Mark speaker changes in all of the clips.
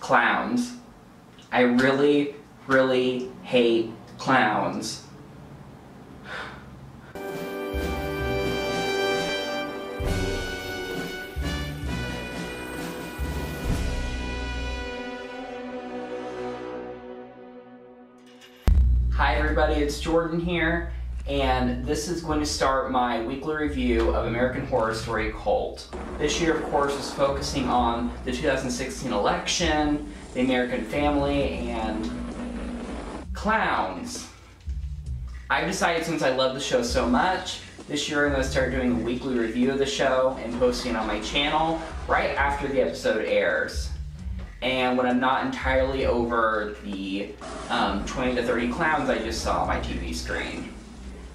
Speaker 1: Clowns. I really, really hate clowns. Hi everybody, it's Jordan here, and this is going to start my weekly review of American Horror Story Cult. This year, of course, is focusing on the 2016 election, the American family, and clowns. I've decided, since I love the show so much, this year I'm going to start doing a weekly review of the show and posting it on my channel right after the episode airs. And when I'm not entirely over the 20 to 30 clowns I just saw on my TV screen.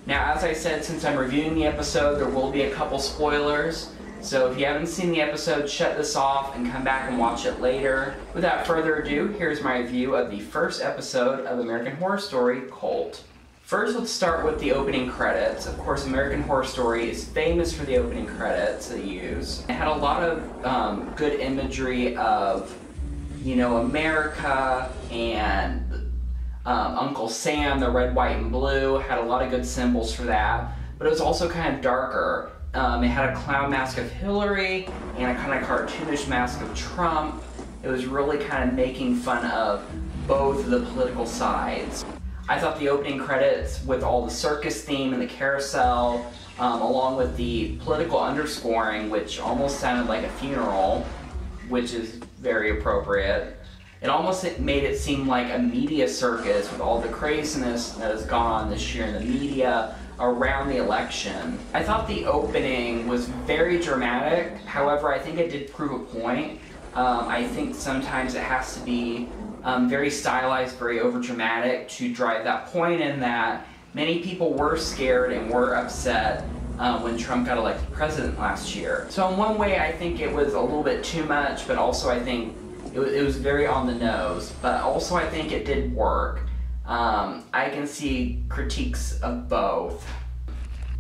Speaker 1: Now, as I said, since I'm reviewing the episode, there will be a couple spoilers. So if you haven't seen the episode, shut this off and come back and watch it later. Without further ado, here's my review of the first episode of American Horror Story Cult. First, let's start with the opening credits. Of course, American Horror Story is famous for the opening credits they use. It had a lot of good imagery of, you know, America and Uncle Sam, the red, white, and blue, had a lot of good symbols for that, but it was also kind of darker. It had a clown mask of Hillary and a kind of cartoonish mask of Trump. It was really kind of making fun of both of the political sides. I thought the opening credits with all the circus theme and the carousel, along with the political underscoring, which almost sounded like a funeral, which is very appropriate. It almost made it seem like a media circus with all the craziness that has gone on this year in the media around the election. I thought the opening was very dramatic, however I think it did prove a point. I think sometimes it has to be very stylized, very overdramatic to drive that point, in that many people were scared and were upset when Trump got elected president last year. So in one way I think it was a little bit too much, but also I think it was very on the nose, but also I think it did work. I can see critiques of both.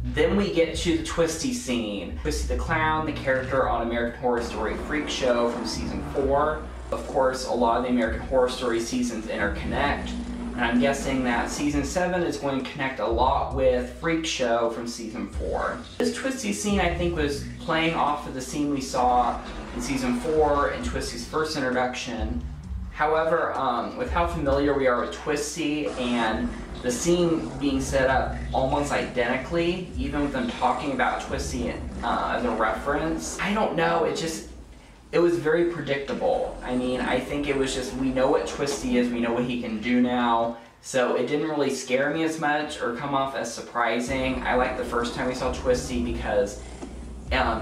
Speaker 1: Then we get to the Twisty scene. Twisty the Clown, the character on American Horror Story Freak Show from season 4. Of course, a lot of the American Horror Story seasons interconnect, and I'm guessing that season 7 is going to connect a lot with Freak Show from season 4. This Twisty scene, I think, was playing off of the scene we saw in season 4 in Twisty's first introduction. However, with how familiar we are with Twisty and the scene being set up almost identically, even with them talking about Twisty as a reference, I don't know, it was very predictable. I mean, I think it was just, we know what Twisty is, we know what he can do now, so it didn't really scare me as much or come off as surprising. I liked the first time we saw Twisty because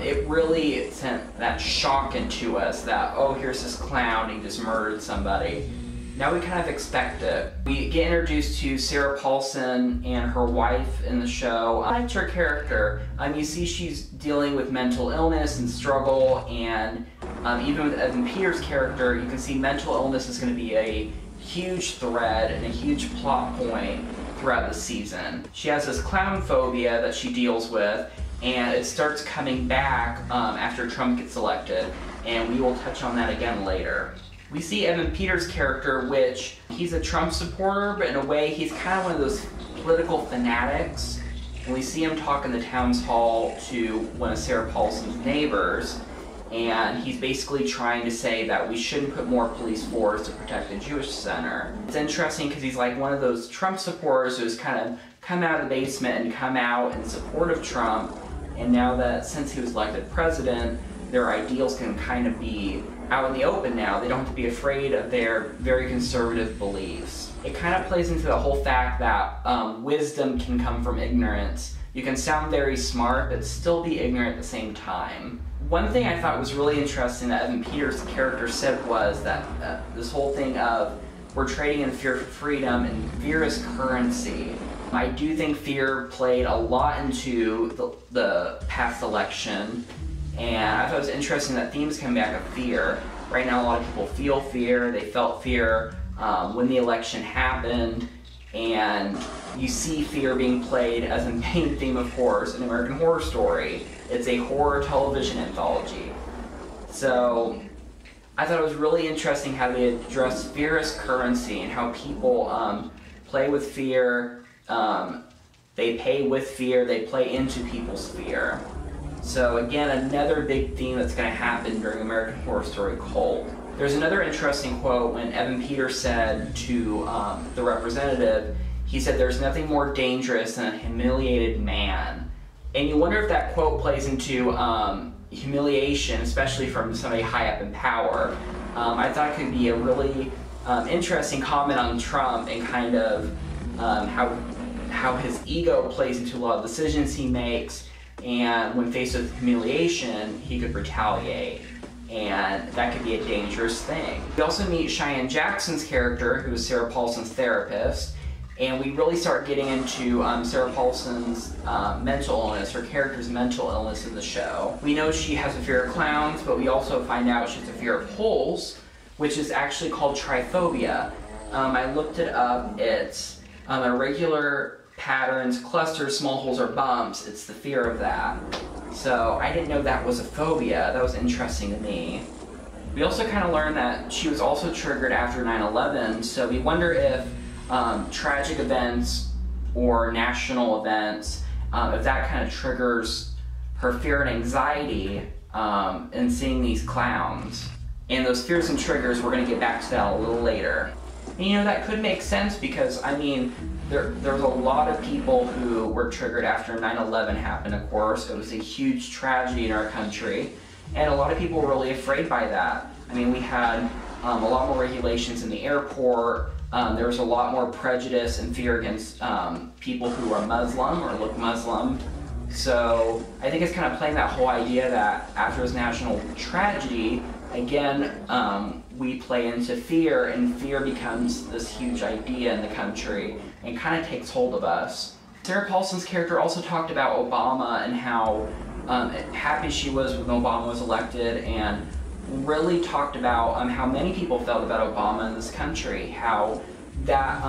Speaker 1: it really sent that shock into us that, oh, here's this clown, he just murdered somebody. Now we kind of expect it. We get introduced to Sarah Paulson and her wife in the show. I liked her character. You see she's dealing with mental illness and struggle, and even with Evan Peters' character, you can see mental illness is going to be a huge thread and a huge plot point throughout the season. She has this clown phobia that she deals with, and it starts coming back after Trump gets elected, and we will touch on that again later. We see Evan Peters' character, which he's a Trump supporter, but in a way he's kind of one of those political fanatics. And we see him talk in the town hall to one of Sarah Paulson's neighbors, and he's basically trying to say that we shouldn't put more police force to protect the Jewish center. It's interesting because he's like one of those Trump supporters who's kind of come out of the basement and come out in support of Trump, and now that since he was elected president, their ideals can kind of be out in the open now. They don't have to be afraid of their very conservative beliefs. It kind of plays into the whole fact that wisdom can come from ignorance. You can sound very smart, but still be ignorant at the same time. One thing I thought was really interesting that Evan Peters' character said was that this whole thing of we're trading in fear for freedom and fear is currency. I do think fear played a lot into the past election. And I thought it was interesting that themes come back of fear. Right now a lot of people feel fear, they felt fear when the election happened, and you see fear being played as a main theme, of course, in American Horror Story. It's a horror television anthology. So I thought it was really interesting how they addressed fear as currency and how people play with fear, they pay with fear, they play into people's fear. So again, another big theme that's going to happen during American Horror Story Cult. There's another interesting quote when Evan Peters said to the representative, he said, "There's nothing more dangerous than a humiliated man." And you wonder if that quote plays into humiliation, especially from somebody high up in power. I thought it could be a really interesting comment on Trump and kind of how his ego plays into a lot of decisions he makes, and when faced with humiliation, he could retaliate. And that could be a dangerous thing. We also meet Cheyenne Jackson's character, who is Sarah Paulson's therapist, and we really start getting into Sarah Paulson's mental illness, her character's mental illness in the show. We know she has a fear of clowns, but we also find out she has a fear of holes, which is actually called triphobia. I looked it up. It's irregular patterns, clusters, small holes, or bumps. It's the fear of that. So I didn't know that was a phobia. That was interesting to me. We also kind of learned that she was also triggered after 9/11, so we wonder if tragic events or national events, if that kind of triggers her fear and anxiety in seeing these clowns. And those fears and triggers, we're going to get back to that a little later. And you know, that could make sense because, I mean, there was a lot of people who were triggered after 9/11 happened, of course. It was a huge tragedy in our country, and a lot of people were really afraid by that. I mean, we had a lot more regulations in the airport. There was a lot more prejudice and fear against people who are Muslim or look Muslim. So I think it's kind of playing that whole idea that after this national tragedy, again, we play into fear, and fear becomes this huge idea in the country and kind of takes hold of us. Sarah Paulson's character also talked about Obama and how happy she was when Obama was elected, and really talked about how many people felt about Obama in this country, how that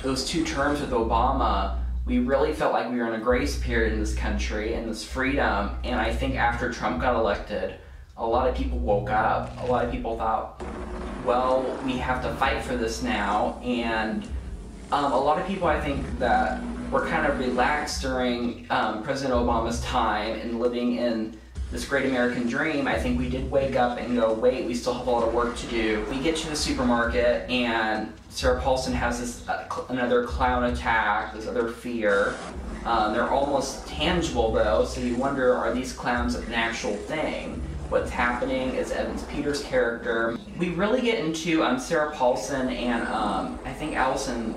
Speaker 1: those 2 terms with Obama, we really felt like we were in a grace period in this country and this freedom. And I think after Trump got elected, a lot of people woke up. A lot of people thought, well, we have to fight for this now. And a lot of people, I think, that were kind of relaxed during President Obama's time and living in this great American dream, I think we did wake up and go, wait, we still have a lot of work to do. We get to the supermarket and Sarah Paulson has this another clown attack, this other fear. They're almost tangible though, so you wonder, are these clowns an actual thing? What's happening is Evan Peters' character. We really get into Sarah Paulson and I think Allison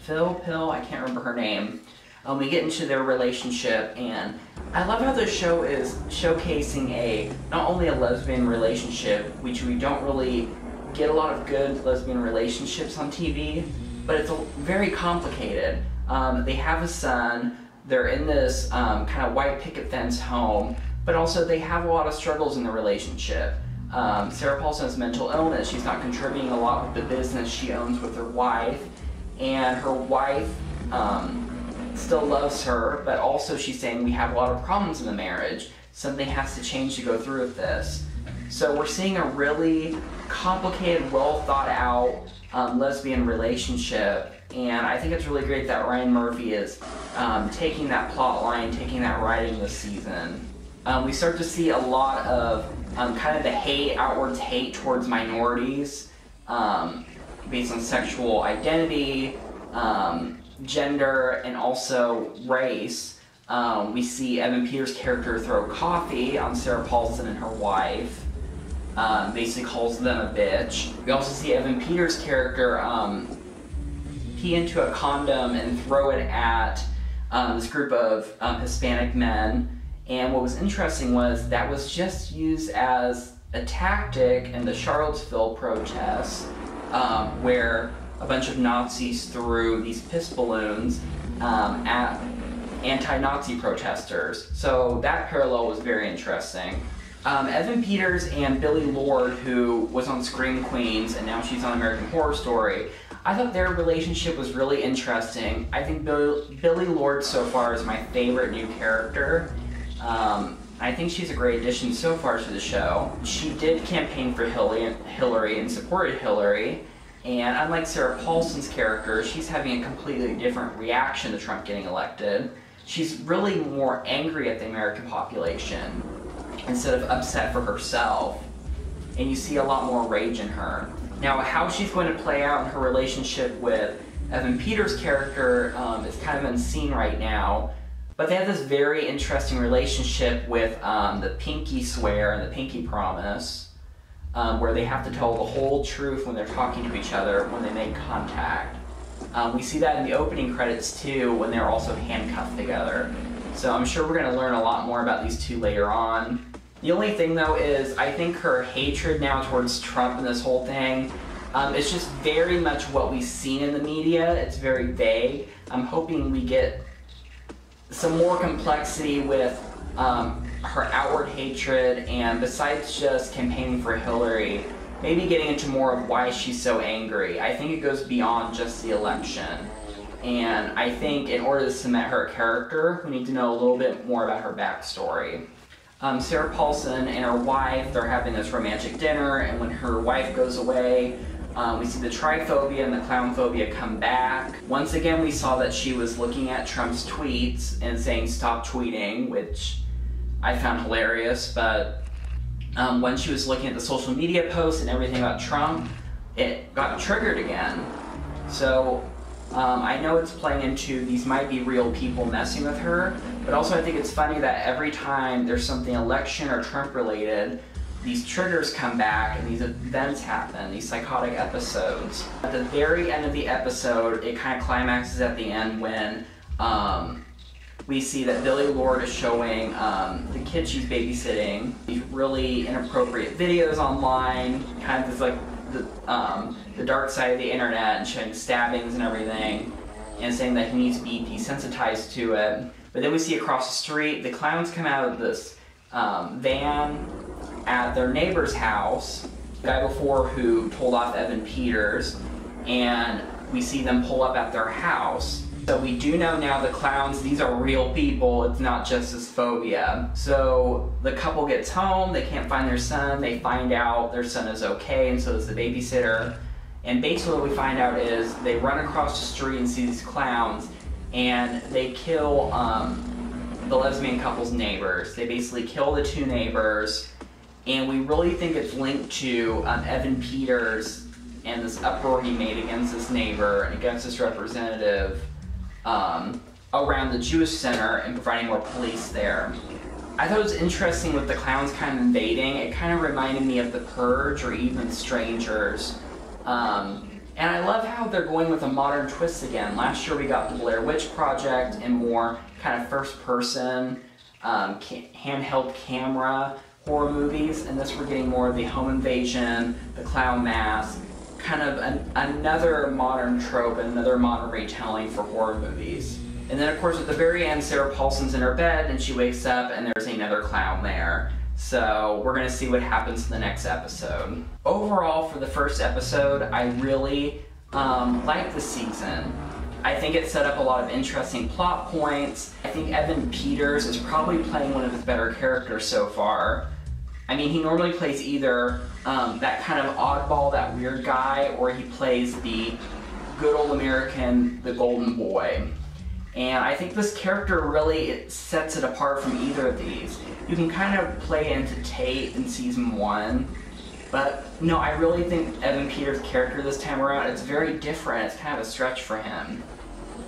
Speaker 1: Pill, I can't remember her name. We get into their relationship, and I love how the show is showcasing not only a lesbian relationship, which we don't really get a lot of good lesbian relationships on TV, but it's very complicated. They have a son, they're in this kind of white picket fence home, but also they have a lot of struggles in the relationship. Sarah Paulson has mental illness, she's not contributing a lot with the business she owns with her wife, and her wife still loves her, but also she's saying we have a lot of problems in the marriage. Something has to change to go through with this. So we're seeing a really complicated, well thought out lesbian relationship, and I think it's really great that Ryan Murphy is taking that plot line, taking that writing this season. We start to see a lot of kind of the hate, outwards hate towards minorities based on sexual identity, gender, and also race. We see Evan Peters' character throw coffee on Sarah Paulson and her wife, basically calls them a bitch. We also see Evan Peters' character pee into a condom and throw it at this group of Hispanic men. And what was interesting was that was just used as a tactic in the Charlottesville protests, where a bunch of Nazis threw these piss balloons at anti-Nazi protesters. So that parallel was very interesting. Evan Peters and Billie Lourd, who was on Scream Queens and now she's on American Horror Story, I thought their relationship was really interesting. I think Billie Lourd so far is my favorite new character. I think she's a great addition so far to the show. She did campaign for Hillary and supported Hillary, and unlike Sarah Paulson's character, she's having a completely different reaction to Trump getting elected. She's really more angry at the American population instead of upset for herself, and you see a lot more rage in her. Now, how she's going to play out in her relationship with Evan Peters' character is kind of unseen right now, but they have this very interesting relationship with the pinky swear and the pinky promise, where they have to tell the whole truth when they're talking to each other when they make contact. We see that in the opening credits too, when they're also handcuffed together. So I'm sure we're going to learn a lot more about these two later on. The only thing though is, I think her hatred now towards Trump and this whole thing, it's just very much what we've seen in the media. It's very vague. I'm hoping we get some more complexity with her outward hatred, and besides just campaigning for Hillary, maybe getting into more of why she's so angry. I think it goes beyond just the election. And I think in order to cement her character, we need to know a little bit more about her backstory. Sarah Paulson and her wife, they're having this romantic dinner, and when her wife goes away, we see the triphobia and the clownphobia come back. Once again, we saw that she was looking at Trump's tweets and saying stop tweeting, which I found hilarious, but when she was looking at the social media posts and everything about Trump, it got triggered again. So I know it's playing into these might be real people messing with her, but also I think it's funny that every time there's something election or Trump related, these triggers come back and these events happen, these psychotic episodes. At the very end of the episode, it kind of climaxes at the end when we see that Billie Lourd is showing the kid she's babysitting these really inappropriate videos online, kind of this like the dark side of the internet, and showing stabbings and everything, and saying that he needs to be desensitized to it. But then we see across the street, the clowns come out of this van at their neighbor's house, the guy before who told off Evan Peters, and we see them pull up at their house. So we do know now the clowns, these are real people, it's not just this phobia. So the couple gets home, they can't find their son, they find out their son is okay, and so is the babysitter. And basically what we find out is they run across the street and see these clowns, and they kill the lesbian couple's neighbors. They basically kill the two neighbors, and we really think it's linked to Evan Peters and this uproar he made against this neighbor and against this representative around the Jewish Center and providing more police there. I thought it was interesting with the clowns kind of invading. It kind of reminded me of The Purge or even Strangers. And I love how they're going with a modern twist again. Last year we got the Blair Witch Project and more kind of first-person, handheld camera horror movies, and this we're getting more of the home invasion, the clown mask, kind of another modern trope, another modern retelling for horror movies. And then of course at the very end, Sarah Paulson's in her bed and she wakes up and there's another clown there. So we're going to see what happens in the next episode. Overall, for the first episode, I really liked the season. I think it set up a lot of interesting plot points. I think Evan Peters is probably playing one of his better characters so far. I mean, he normally plays either that kind of oddball, that weird guy, or he plays the good old American, the golden boy. And I think this character really sets it apart from either of these. You can kind of play into Tate in season 1, but no, I really think Evan Peters' character this time around, it's very different. It's kind of a stretch for him.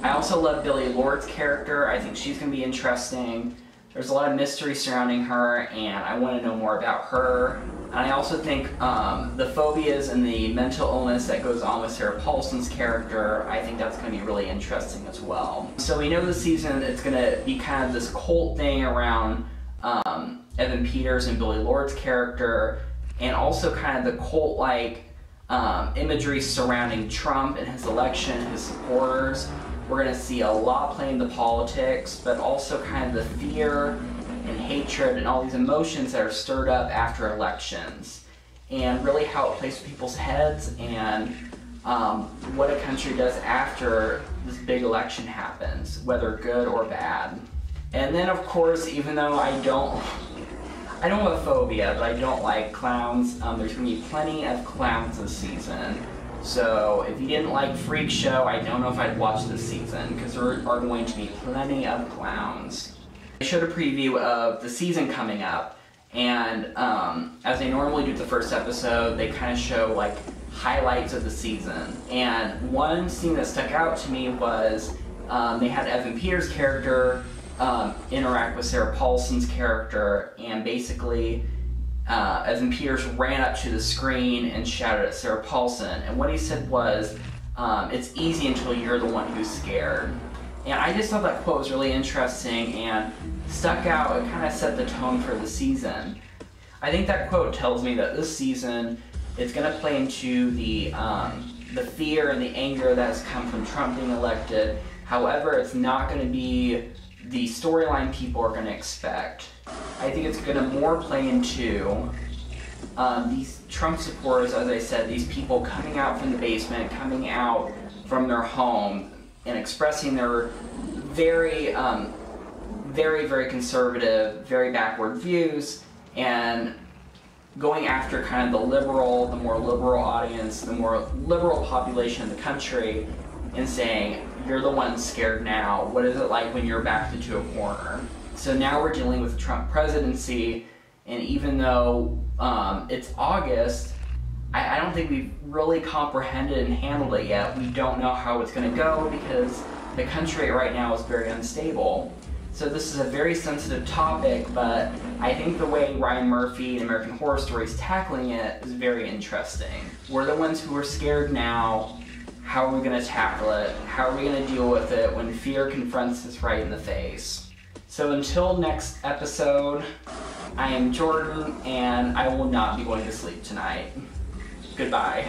Speaker 1: I also love Billie Lourd's character. I think she's going to be interesting. There's a lot of mystery surrounding her, and I want to know more about her. And I also think the phobias and the mental illness that goes on with Sarah Paulson's character, I think that's going to be really interesting as well. So we know this season it's going to be kind of this cult thing around Evan Peters and Billie Lourd's character, and also kind of the cult-like imagery surrounding Trump and his election, his supporters. We're going to see a lot playing the politics, but also kind of the fear and hatred and all these emotions that are stirred up after elections, and really how it plays with people's heads and what a country does after this big election happens, whether good or bad. And then of course, even though I don't I don't have a phobia, but I don't like clowns. There's going to be plenty of clowns this season. So if you didn't like Freak Show, I don't know if I'd watch this season, because there are going to be plenty of clowns. I showed a preview of the season coming up, and as they normally do the first episode, they kind of show like highlights of the season. And one scene that stuck out to me was they had Evan Peters' character interact with Sarah Paulson's character, and basically Evan Peters ran up to the screen and shouted at Sarah Paulson, and what he said was, it's easy until you're the one who's scared. And I just thought that quote was really interesting and stuck out. It kind of set the tone for the season. I think that quote tells me that this season is going to play into the fear and the anger that has come from Trump being elected. However, it's not going to be the storyline people are going to expect. I think it's going to more play into these Trump supporters, as I said, these people coming out from the basement, coming out from their home, and expressing their very, very conservative, very backward views, and going after kind of the more liberal audience, the more liberal population in the country, and saying, you're the one scared now. What is it like when you're backed into a corner? So now we're dealing with the Trump presidency, and even though it's August, I don't think we've really comprehended and handled it yet. We don't know how it's going to go because the country right now is very unstable. So this is a very sensitive topic, but I think the way Ryan Murphy and American Horror Story is tackling it is very interesting. We're the ones who are scared now. How are we going to tackle it? How are we going to deal with it when fear confronts us right in the face? So until next episode, I am Jordan, and I will not be going to sleep tonight. Goodbye.